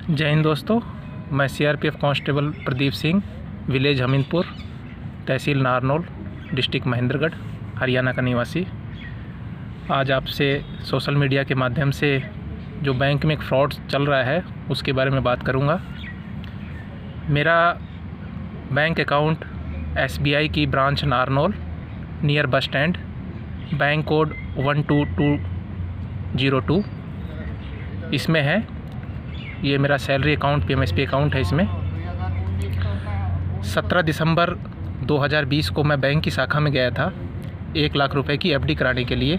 जय हिंद दोस्तों, मैं CRPF constable Pradeep Singh, village Hamidpur, तहसील नारनौल, डिस्ट्रिक्ट महेंद्रगढ़, हरियाणा का निवासी। आज आपसे सोशल मीडिया के माध्यम से जो बैंक में एक फ्रॉड चल रहा है उसके बारे में बात करूंगा। मेरा बैंक अकाउंट एसबीआई की branch Narnaul near bus stand, bank code 12202 इसमें है। ये मेरा सैलरी अकाउंट पीएमएसपी अकाउंट है। इसमें 17 दिसंबर 2020 को मैं बैंक की शाखा में गया था 1 लाख रुपए की एफडी कराने के लिए,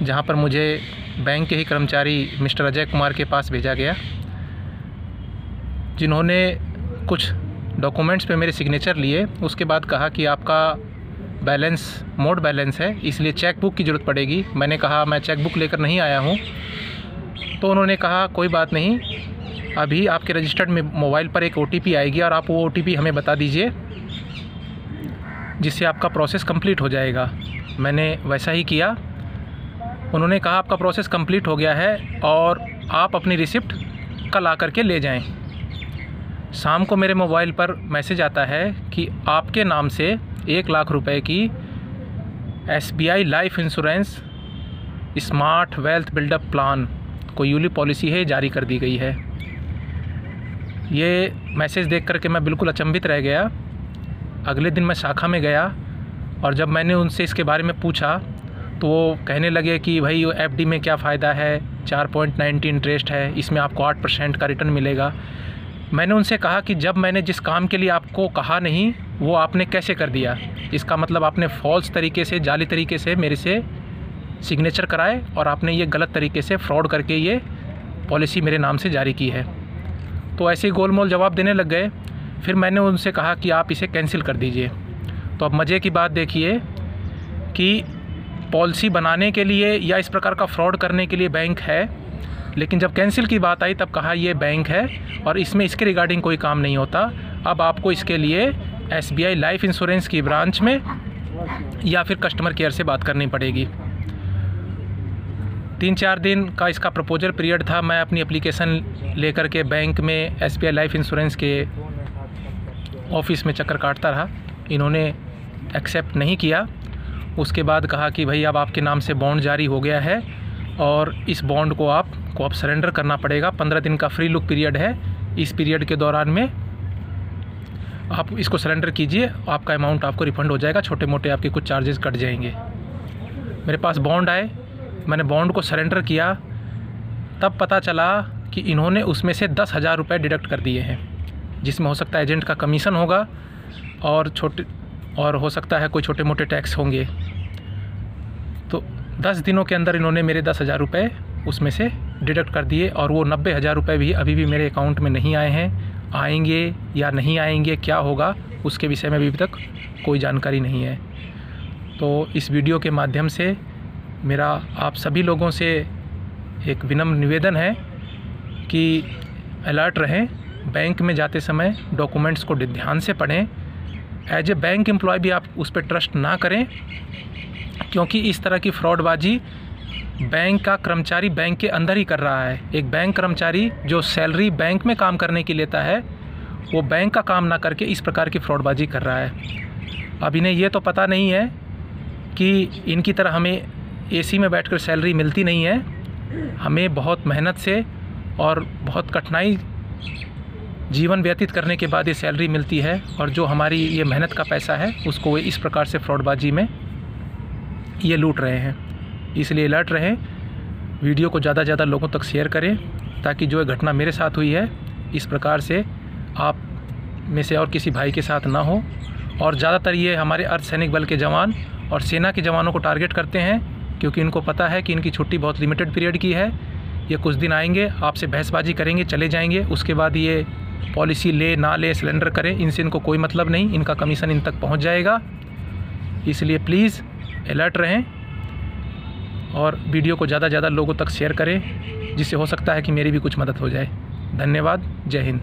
जहां पर मुझे बैंक के ही कर्मचारी मिस्टर अजय कुमार के पास भेजा गया, जिन्होंने कुछ डॉक्यूमेंट्स पे मेरे सिग्नेचर लिए। उसके बाद कहा कि आपका बैलेंस मोड बैलेंस है, इसलिए चेक बुक की ज़रूरत पड़ेगी। मैंने कहा मैं चेक बुक लेकर नहीं आया हूँ। तो उन्होंने कहा कोई बात नहीं, अभी आपके रजिस्टर्ड में मोबाइल पर एक ओटीपी आएगी और आप वो ओटीपी हमें बता दीजिए, जिससे आपका प्रोसेस कंप्लीट हो जाएगा। मैंने वैसा ही किया। उन्होंने कहा आपका प्रोसेस कंप्लीट हो गया है और आप अपनी रिसिप्ट कल आकर के ले जाएं। शाम को मेरे मोबाइल पर मैसेज आता है कि आपके नाम से 1 लाख रुपए की SBI life insurance smart wealth buildup plan कोई यूली पॉलिसी है, जारी कर दी गई है। ये मैसेज देख करके मैं बिल्कुल अचंभित रह गया। अगले दिन मैं शाखा में गया और जब मैंने उनसे इसके बारे में पूछा तो वो कहने लगे कि भाई एफडी में क्या फ़ायदा है, 4.90 इंटरेस्ट है, इसमें आपको 8% का रिटर्न मिलेगा। मैंने उनसे कहा कि जब मैंने जिस काम के लिए आपको कहा नहीं वो आपने कैसे कर दिया। इसका मतलब आपने फॉल्स तरीके से, जाली तरीके से मेरे से सिग्नेचर कराए और आपने ये गलत तरीके से फ्रॉड करके ये पॉलिसी मेरे नाम से जारी की है। तो ऐसे ही गोलमोल जवाब देने लग गए। फिर मैंने उनसे कहा कि आप इसे कैंसिल कर दीजिए। तो अब मज़े की बात देखिए कि पॉलिसी बनाने के लिए या इस प्रकार का फ्रॉड करने के लिए बैंक है, लेकिन जब कैंसिल की बात आई तब कहा ये बैंक है और इसमें इसके रिगार्डिंग कोई काम नहीं होता। अब आपको इसके लिए एसबीआई लाइफ इंश्योरेंस की ब्रांच में या फिर कस्टमर केयर से बात करनी पड़ेगी। 3-4 दिन का इसका प्रपोजल पीरियड था। मैं अपनी एप्लीकेशन लेकर के बैंक में एसबीआई लाइफ इंश्योरेंस के ऑफिस में चक्कर काटता रहा। इन्होंने एक्सेप्ट नहीं किया। उसके बाद कहा कि भाई अब आपके नाम से बॉन्ड जारी हो गया है और इस बॉन्ड को आपको सरेंडर करना पड़ेगा। 15 दिन का फ्री लुक पीरियड है। इस पीरियड के दौरान में आप इसको सरेंडर कीजिए, आपका अमाउंट आपको रिफ़ंड हो जाएगा, छोटे मोटे आपके कुछ चार्जेस कट जाएंगे। मेरे पास बॉन्ड आए, मैंने बॉन्ड को सरेंडर किया, तब पता चला कि इन्होंने उसमें से 10,000 रुपये डिडक्ट कर दिए हैं, जिसमें हो सकता है एजेंट का कमीशन होगा और हो सकता है कोई छोटे मोटे टैक्स होंगे। तो 10 दिनों के अंदर इन्होंने मेरे 10,000 रुपये उसमें से डिडक्ट कर दिए और वो 90,000 रुपये भी अभी भी मेरे अकाउंट में नहीं आए हैं। आएंगे या नहीं आएंगे, क्या होगा, उसके विषय में अभी तक कोई जानकारी नहीं है। तो इस वीडियो के माध्यम से मेरा आप सभी लोगों से एक विनम्र निवेदन है कि अलर्ट रहें। बैंक में जाते समय डॉक्यूमेंट्स को ध्यान से पढ़ें। एज ए बैंक एम्प्लॉय भी आप उस पर ट्रस्ट ना करें, क्योंकि इस तरह की फ्रॉडबाजी बैंक का कर्मचारी बैंक के अंदर ही कर रहा है। एक बैंक कर्मचारी जो सैलरी बैंक में काम करने की लेता है, वो बैंक का काम ना करके इस प्रकार की फ्रॉडबाजी कर रहा है। अब इन्हें ये तो पता नहीं है कि इनकी तरह हमें एसी में बैठकर सैलरी मिलती नहीं है। हमें बहुत मेहनत से और बहुत कठिनाई जीवन व्यतीत करने के बाद ये सैलरी मिलती है, और जो हमारी ये मेहनत का पैसा है उसको वो इस प्रकार से फ्रॉडबाजी में ये लूट रहे हैं। इसलिए अलर्ट रहें। वीडियो को ज़्यादा से ज़्यादा लोगों तक शेयर करें, ताकि जो घटना मेरे साथ हुई है इस प्रकार से आप में से और किसी भाई के साथ ना हो। और ज़्यादातर ये हमारे अर्धसैनिक बल के जवान और सेना के जवानों को टारगेट करते हैं, क्योंकि इनको पता है कि इनकी छुट्टी बहुत लिमिटेड पीरियड की है। ये कुछ दिन आएंगे, आपसे बहसबाजी करेंगे, चले जाएंगे। उसके बाद ये पॉलिसी ले ना ले, सिलेंडर करें, इनसे इनको कोई मतलब नहीं। इनका कमीशन इन तक पहुंच जाएगा। इसलिए प्लीज़ अलर्ट रहें और वीडियो को ज़्यादा से ज़्यादा लोगों तक शेयर करें, जिससे हो सकता है कि मेरी भी कुछ मदद हो जाए। धन्यवाद। जय हिंद।